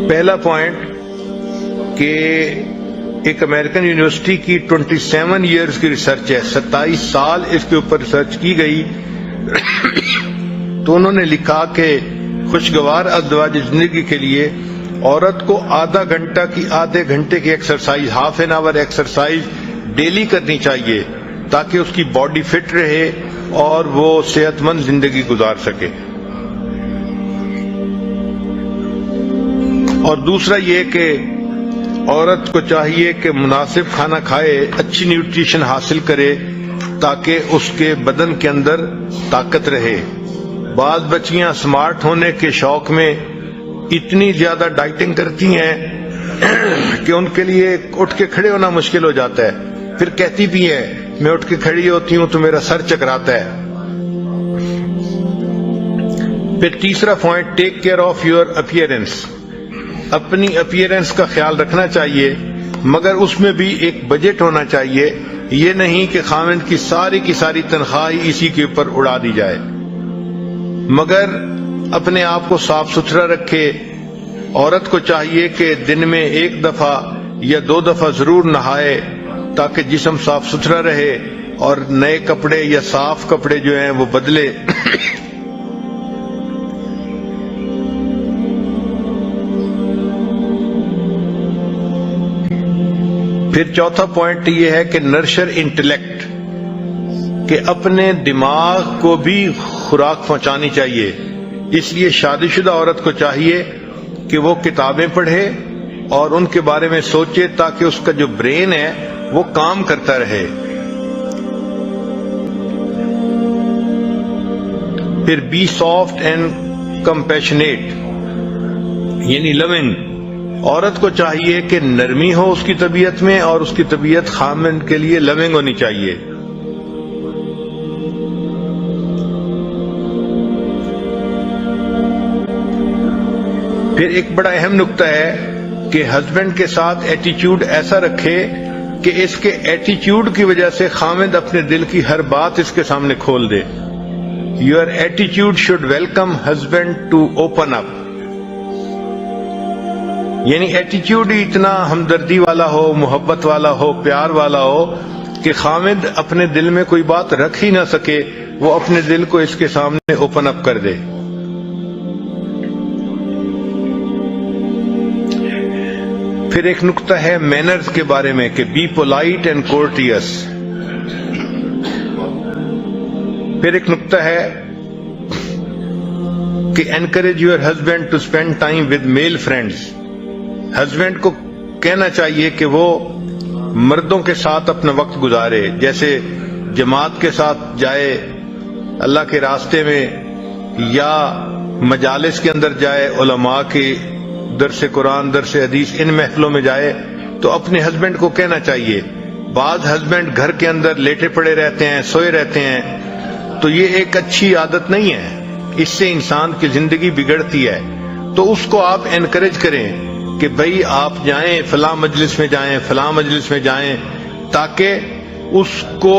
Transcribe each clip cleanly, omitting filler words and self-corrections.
پہلا پوائنٹ کہ ایک امریکن یونیورسٹی کی 27 ایئرز کی ریسرچ ہے، 27 سال اس کے اوپر ریسرچ کی گئی، تو انہوں نے لکھا کہ خوشگوار ازدواجی زندگی کے لیے عورت کو آدھے گھنٹے کی exercise, half an hour exercise daily کرنی چاہیے تاکہ اس کی باڈی فٹ رہے اور وہ صحت مند زندگی گزار سکے۔ اور دوسرا یہ کہ عورت کو چاہیے کہ مناسب کھانا کھائے، اچھی نیوٹریشن حاصل کرے تاکہ اس کے بدن کے اندر طاقت رہے۔ بعض بچیاں سمارٹ ہونے کے شوق میں اتنی زیادہ ڈائٹنگ کرتی ہیں کہ ان کے لیے اٹھ کے کھڑے ہونا مشکل ہو جاتا ہے، پھر کہتی بھی ہیں میں اٹھ کے کھڑی ہوتی ہوں تو میرا سر چکراتا ہے۔ پھر تیسرا point, take care of your appearance, اپنی اپیئرنس کا خیال رکھنا چاہیے، مگر اس میں بھی ایک بجٹ ہونا چاہیے۔ یہ نہیں کہ خاوند کی ساری تنخواہ اسی کے اوپر اڑا دی جائے، مگر اپنے آپ کو صاف ستھرا رکھے۔ عورت کو چاہیے کہ دن میں 1 دفعہ یا 2 دفعہ ضرور نہائے تاکہ جسم صاف ستھرا رہے اور نئے کپڑے یا صاف کپڑے جو ہیں وہ بدلے۔ پھر چوتھا پوائنٹ یہ ہے کہ نرشر انٹلیکٹ، کہ اپنے دماغ کو بھی خوراک پہنچانی چاہیے۔ اس لیے شادی شدہ عورت کو چاہیے کہ وہ کتابیں پڑھے اور ان کے بارے میں سوچے تاکہ اس کا جو برین ہے وہ کام کرتا رہے۔ پھر بی سافٹ اینڈ کمپیشنیٹ، یعنی لونگ۔ عورت کو چاہیے کہ نرمی ہو اس کی طبیعت میں اور اس کی طبیعت خاوند کے لیے لونگ ہونی چاہیے۔ پھر ایک بڑا اہم نقطہ ہے کہ ہسبینڈ کے ساتھ ایٹیچیوڈ ایسا رکھے کہ اس کے ایٹیچیوڈ کی وجہ سے خاوند اپنے دل کی ہر بات اس کے سامنے کھول دے۔ یور ایٹیچیوڈ should welcome husband to open up, یعنی ایٹیچیوڈ ہی اتنا ہمدردی والا ہو، محبت والا ہو، پیار والا ہو کہ خاوند اپنے دل میں کوئی بات رکھ ہی نہ سکے، وہ اپنے دل کو اس کے سامنے اوپن اپ کر دے۔ پھر ایک نقطہ ہے مینرز کے بارے میں کہ بی پولائٹ اینڈ کورٹیس۔ پھر ایک نقطہ ہے کہ encourage your husband to spend time with male friends. Husband کو کہنا چاہیے کہ وہ مردوں کے ساتھ اپنا وقت گزارے، جیسے جماعت کے ساتھ جائے اللہ کے راستے میں، یا مجالس کے اندر جائے، علماء کی درس قرآن، درس حدیث، ان محفلوں میں جائے، تو اپنے ہسبینڈ کو کہنا چاہیے۔ بعض ہسبینڈ گھر کے اندر لیٹے پڑے رہتے ہیں، سوئے رہتے ہیں، تو یہ ایک اچھی عادت نہیں ہے، اس سے انسان کی زندگی بگڑتی ہے۔ تو اس کو آپ انکریج کریں کہ بھئی آپ جائیں، فلاں مجلس میں جائیں، فلاں مجلس میں جائیں، تاکہ اس کو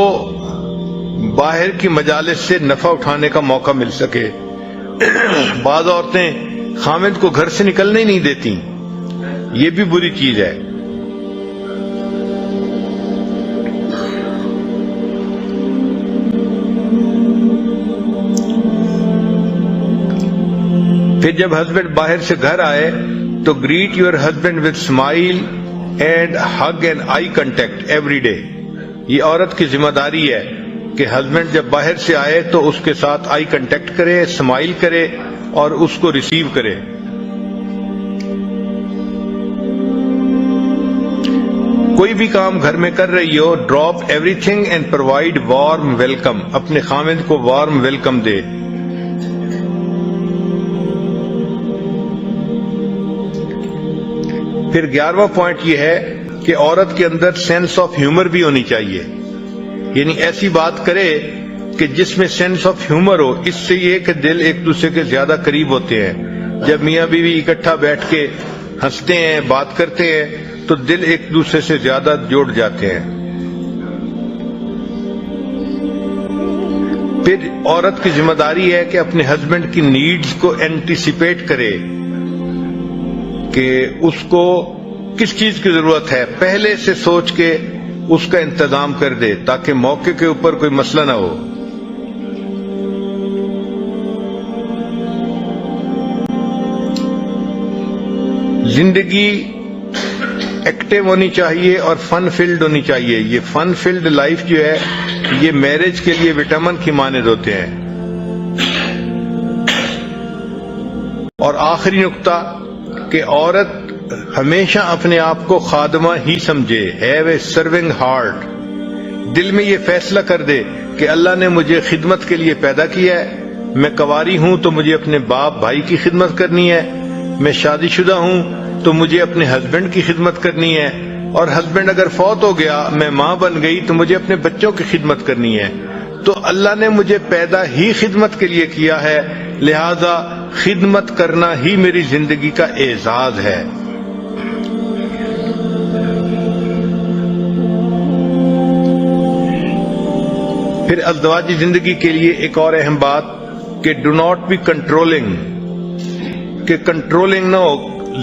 باہر کی مجالس سے نفع اٹھانے کا موقع مل سکے۔ بعض عورتیں خاوند کو گھر سے نکلنے نہیں دیتی، یہ بھی بری چیز ہے۔ پھر جب ہسبینڈ باہر سے گھر آئے تو great your husband with smile and hug and I contact every day. یہ عورت کی ذمہ داری ہے کہ ہسبینڈ جب باہر سے آئے تو اس کے ساتھ آئی کنٹیکٹ کرے، اسمائل کرے اور اس کو ریسیو کرے۔ کوئی بھی کام گھر میں کر رہی ہو، drop everything and provide warm welcome, اپنے خاوند کو وارم ویلکم دے۔ پھر 11واں پوائنٹ یہ ہے کہ عورت کے اندر سینس آف ہیومر بھی ہونی چاہیے، یعنی ایسی بات کرے کہ جس میں سینس آف ہیومر ہو۔ اس سے یہ کہ دل ایک دوسرے کے زیادہ قریب ہوتے ہیں۔ جب میاں بیوی اکٹھا بیٹھ کے ہنستے ہیں، بات کرتے ہیں، تو دل ایک دوسرے سے زیادہ جوڑ جاتے ہیں۔ پھر عورت کی ذمہ داری ہے کہ اپنے ہسبینڈ کی نیڈز کو اینٹیسپیٹ کرے کہ اس کو کس چیز کی ضرورت ہے پہلے سے سوچ کے اس کا انتظام کر دے تاکہ موقع کے اوپر کوئی مسئلہ نہ ہو. زندگی ایکٹیو ہونی چاہیے اور فن فیلڈ ہونی چاہیے. یہ فن فیلڈ لائف جو ہے یہ میرج کے لیے وٹامن کی مانند ہوتے ہیں. اور آخری نقطہ کہ عورت ہمیشہ اپنے آپ کو خادمہ ہی سمجھے. Have a serving heart. دل میں یہ فیصلہ کر دے کہ اللہ نے مجھے خدمت کے لیے پیدا کیا ہے. میں کنواری ہوں تو مجھے اپنے باپ بھائی کی خدمت کرنی ہے. میں شادی شدہ ہوں تو مجھے اپنے ہسبینڈ کی خدمت کرنی ہے. اور ہسبینڈ اگر فوت ہو گیا میں ماں بن گئی تو مجھے اپنے بچوں کی خدمت کرنی ہے. تو اللہ نے مجھے پیدا ہی خدمت کے لیے کیا ہے, لہذا خدمت کرنا ہی میری زندگی کا اعزاز ہے. پھر ازدواجی زندگی کے لیے ایک اور اہم بات کہ ڈو ناٹ بی کنٹرولنگ, کہ کنٹرولنگ نہ ہو.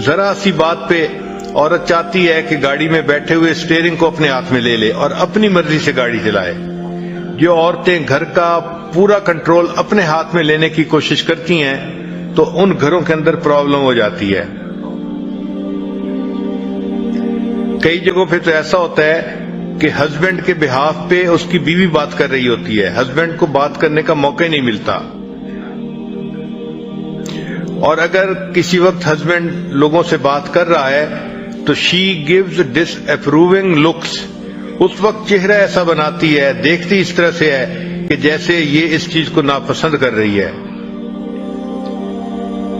ذرا سی بات پہ عورت چاہتی ہے کہ گاڑی میں بیٹھے ہوئے اسٹیئرنگ کو اپنے ہاتھ میں لے لے اور اپنی مرضی سے گاڑی چلائے. جو عورتیں گھر کا پورا کنٹرول اپنے ہاتھ میں لینے کی کوشش کرتی ہیں تو ان گھروں کے اندر پرابلم ہو جاتی ہے. کئی جگہوں پہ تو ایسا ہوتا ہے کہ ہسبینڈ کے بہاف پہ اس کی بیوی بات کر رہی ہوتی ہے, ہسبینڈ کو بات کرنے کا موقع نہیں ملتا. اور اگر کسی وقت ہسبینڈ لوگوں سے بات کر رہا ہے تو شی گیوز ڈس اپروونگ لکس. اس وقت چہرہ ایسا بناتی ہے, دیکھتی اس طرح سے ہے کہ جیسے یہ اس چیز کو ناپسند کر رہی ہے.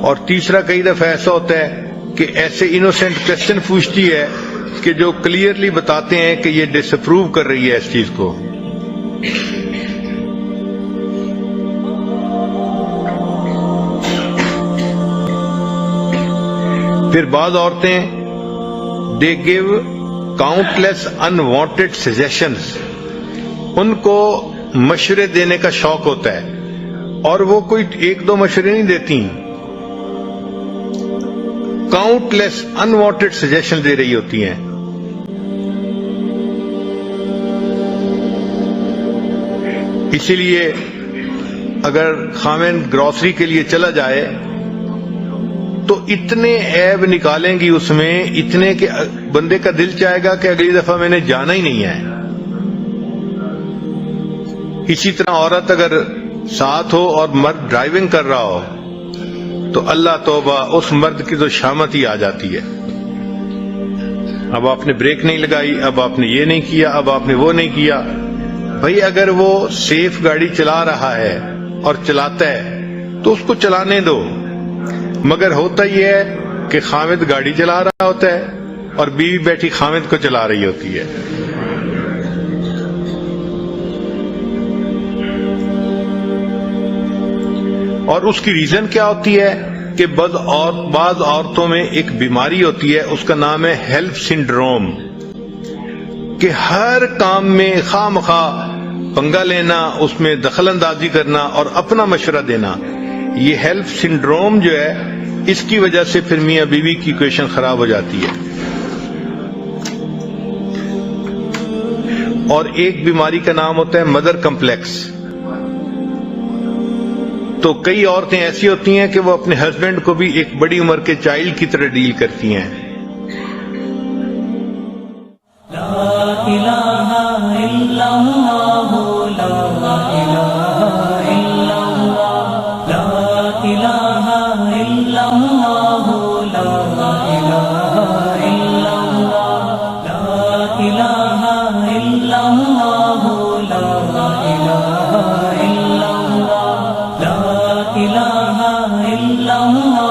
اور تیسرا کئی دفعہ ایسا ہوتا ہے کہ ایسے انوسینٹ کوسچن پوچھتی ہے کہ جو کلیئرلی بتاتے ہیں کہ یہ ڈس اپروو کر رہی ہے اس چیز کو. پھر بعض عورتیں دے گیو کاؤنٹلیس انوانٹیڈ سجیشنز. ان کو مشورے دینے کا شوق ہوتا ہے اور وہ کوئی ایک دو مشورے نہیں دیتی, کاؤنٹلیس انوانٹیڈ سجیشن دے رہی ہوتی ہیں. اسی لیے اگر خاوند گروسری کے لیے چلا جائے تو اتنے عیب نکالیں گی اس میں, اتنے کہ بندے کا دل چاہے گا کہ اگلی دفعہ میں نے جانا ہی نہیں ہے. اسی طرح عورت اگر ساتھ ہو اور مرد ڈرائیونگ کر رہا ہو تو اللہ توبہ, اس مرد کی تو شامت ہی آ جاتی ہے. اب آپ نے بریک نہیں لگائی, اب آپ نے یہ نہیں کیا, اب آپ نے وہ نہیں کیا. بھئی اگر وہ سیف گاڑی چلا رہا ہے اور چلاتا ہے تو اس کو چلانے دو, مگر ہوتا یہ ہے کہ خاوند گاڑی چلا رہا ہوتا ہے اور بیوی بیٹھی خاوند کو چلا رہی ہوتی ہے. اور اس کی ریزن کیا ہوتی ہے کہ بعض عورتوں میں ایک بیماری ہوتی ہے, اس کا نام ہے ہیلپ سنڈروم, کہ ہر کام میں خواہ مخواہ پنگا لینا, اس میں دخل اندازی کرنا اور اپنا مشورہ دینا. یہ ہیلپ سنڈروم جو ہے اس کی وجہ سے پھر میاں بیوی کی ایکویشن خراب ہو جاتی ہے. اور ایک بیماری کا نام ہوتا ہے مدر کمپلیکس. تو کئی عورتیں ایسی ہوتی ہیں کہ وہ اپنے ہسبینڈ کو بھی ایک بڑی عمر کے چائلڈ کی طرح ڈیل کرتی ہیں. لا الہ الا اللہ, لا الہ الا اللہ, لا الہ الا اللہ, لا الہ الا اللہ, لا الہ الا اللہ, لا الہ الا اللہ, لا الہ الا اللہ.